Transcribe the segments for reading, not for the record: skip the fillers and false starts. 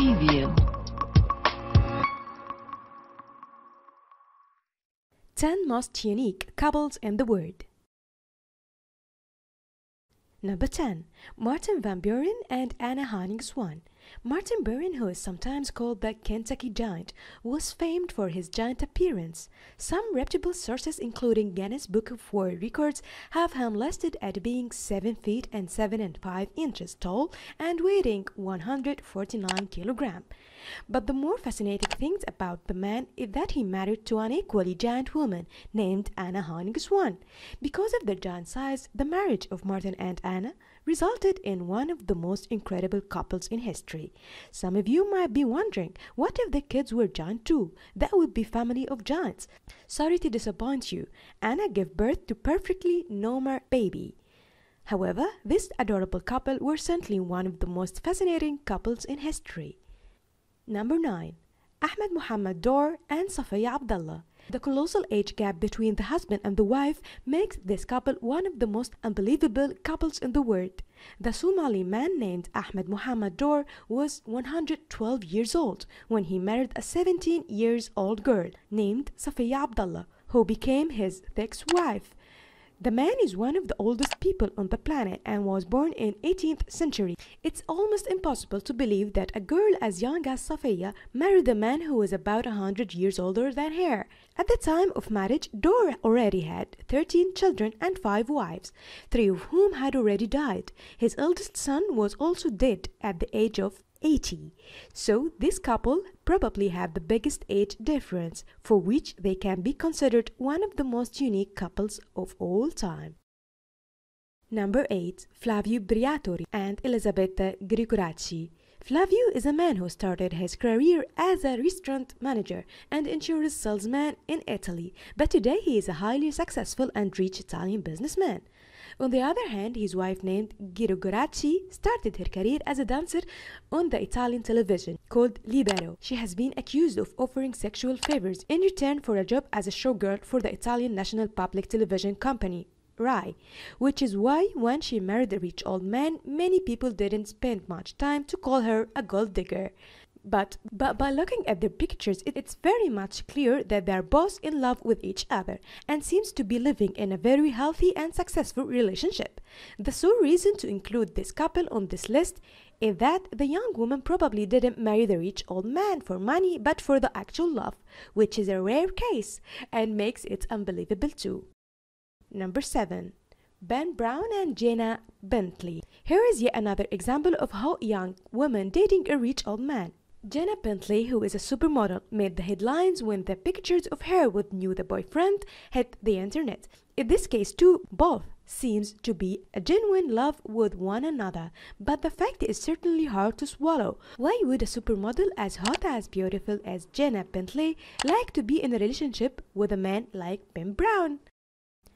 Preview. 10 most unique couples in the world. Number 10. Martin Van Buren and Anna Henning Swan. Martin Buren, who is sometimes called the Kentucky Giant, was famed for his giant appearance. Some reputable sources, including Guinness Book of World Records, have him listed at being 7 feet and 7 and 5 inches tall and weighing 149 kilograms. But the more fascinating things about the man is that he married to an equally giant woman named Anna Henning Swan. Because of their giant size, the marriage of Martin and Anna resulted in one of the most incredible couples in history. Some of you might be wondering, what if the kids were giant too? That would be family of giants. Sorry to disappoint you. Anna gave birth to perfectly normal baby. However, this adorable couple were certainly one of the most fascinating couples in history. Number 9. Ahmed Muhammad Dor and Safiya Abdullah. The colossal age gap between the husband and the wife makes this couple one of the most unbelievable couples in the world. The Somali man named Ahmed Muhammad Dor was 112 years old when he married a 17-year-old girl named Safiya Abdullah, who became his sixth wife. The man is one of the oldest people on the planet and was born in 18th century. It's almost impossible to believe that a girl as young as Safiya married a man who was about 100 years older than her. At the time of marriage, Dor already had 13 children and 5 wives, 3 of whom had already died. His eldest son was also dead at the age of 80. So this couple probably have the biggest age difference, for which they can be considered one of the most unique couples of all time. Number 8. Flavio Briatore and Elisabetta Grigoracci. Flavio is a man who started his career as a restaurant manager and insurance salesman in Italy, but today he is a highly successful and rich Italian businessman. On the other hand, his wife named Grigoracci started her career as a dancer on the Italian television called Libero. She has been accused of offering sexual favors in return for a job as a showgirl for the Italian national public television company, RAI, which is why when she married a rich old man, many people didn't spend much time to call her a gold digger. But by looking at their pictures, it's very much clear that they're both in love with each other and seems to be living in a very healthy and successful relationship. The sole reason to include this couple on this list is that the young woman probably didn't marry the rich old man for money but for the actual love, which is a rare case and makes it unbelievable too. Number 7. Ben Brown and Jenna Bentley. Here is yet another example of how a young woman dating a rich old man. Jenna Bentley, who is a supermodel, made the headlines when the pictures of her with new boyfriend hit the internet. In this case too, both seems to be a genuine love with one another, but the fact is certainly hard to swallow. Why would a supermodel as hot as beautiful as Jenna Bentley like to be in a relationship with a man like Ben Brown?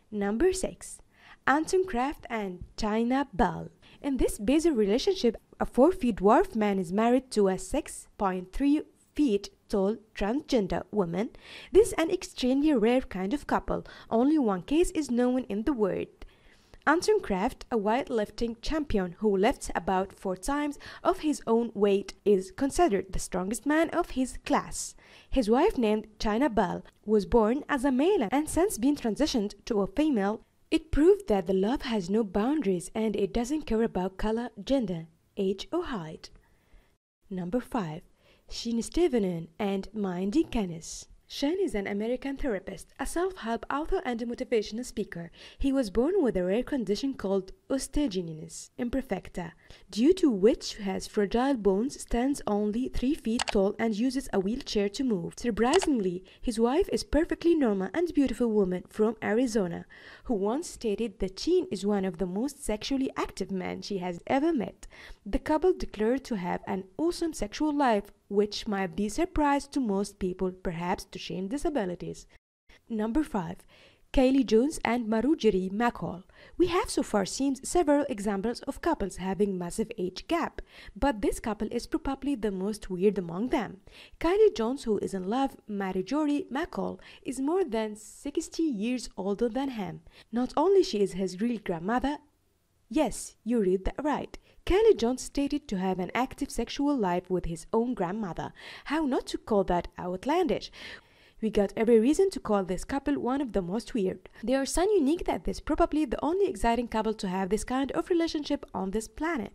Number 6. Anton Kraft and China Bell. In this bizarre relationship, a 4-foot dwarf man is married to a 6.3 feet tall transgender woman. This is an extremely rare kind of couple. Only one case is known in the world. Anton Kraft, a weightlifting champion who lifts about 4 times of his own weight, is considered the strongest man of his class. His wife, named China Bell, was born as a male and since been transitioned to a female. It proved that the love has no boundaries and it doesn't care about color, gender, age or height. Number 5. Shane Stevenon and Mindy Kanes. Shane is an American therapist, a self-help author and a motivational speaker. He was born with a rare condition called osteogenesis imperfecta, due to which he has fragile bones, stands only 3 feet tall and uses a wheelchair to move. Surprisingly, his wife is perfectly normal and beautiful woman from Arizona, who once stated that Shane is one of the most sexually active men she has ever met. The couple declared to have an awesome sexual life, which might be a surprise to most people, perhaps to Shane's disabilities. Number 5. Kylie Jones and Marjorie McCall. We have so far seen several examples of couples having massive age gap, but this couple is probably the most weird among them. Kylie Jones, who is in love, Marjorie McCall, is more than 60 years older than him. Not only she is his real grandmother, yes, you read that right. Kelly Jones stated to have an active sexual life with his own grandmother. How not to call that outlandish? We got every reason to call this couple one of the most weird. They are so unique that this is probably the only exciting couple to have this kind of relationship on this planet.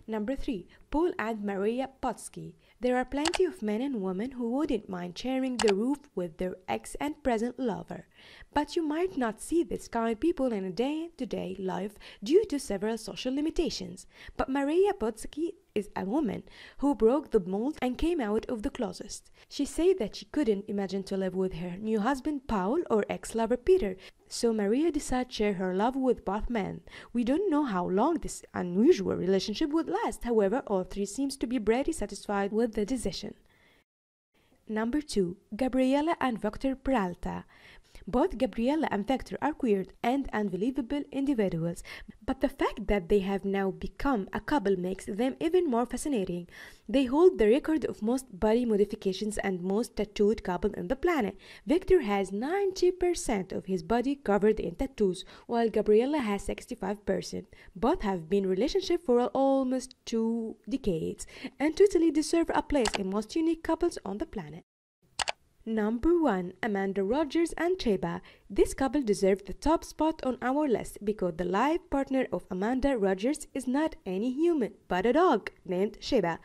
Number 3. Paul and Maria Potsky. There are plenty of men and women who wouldn't mind sharing the roof with their ex and present lover. But you might not see this kind of people in a day-to-day life due to several social limitations. But Maria Potsky is a woman who broke the mold and came out of the closet. She said that she couldn't imagine to live with her new husband Paul or ex-lover Peter. So Maria decided to share her love with both men. We don't know how long this unusual relationship would last. However, all three seems to be pretty satisfied with the decision. Number 2. Gabriella and Victor Peralta. Both Gabriella and Victor are queer and unbelievable individuals, but the fact that they have now become a couple makes them even more fascinating. They hold the record of most body modifications and most tattooed couple on the planet. Victor has 90% of his body covered in tattoos, while Gabriella has 65%. Both have been in relationship for almost 2 decades and totally deserve a place in most unique couples on the planet. Number 1. Amanda Rogers and Sheba. This couple deserves the top spot on our list because the life partner of Amanda Rogers is not any human, but a dog named Sheba.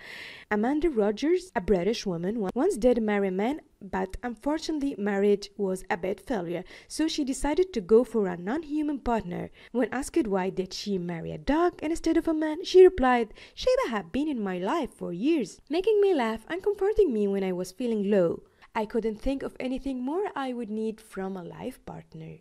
Amanda Rogers, a British woman, once did marry a man, but unfortunately marriage was a bad failure, so she decided to go for a non-human partner. When asked why did she marry a dog instead of a man, she replied, "Sheba had been in my life for years, making me laugh and comforting me when I was feeling low. I couldn't think of anything more I would need from a life partner."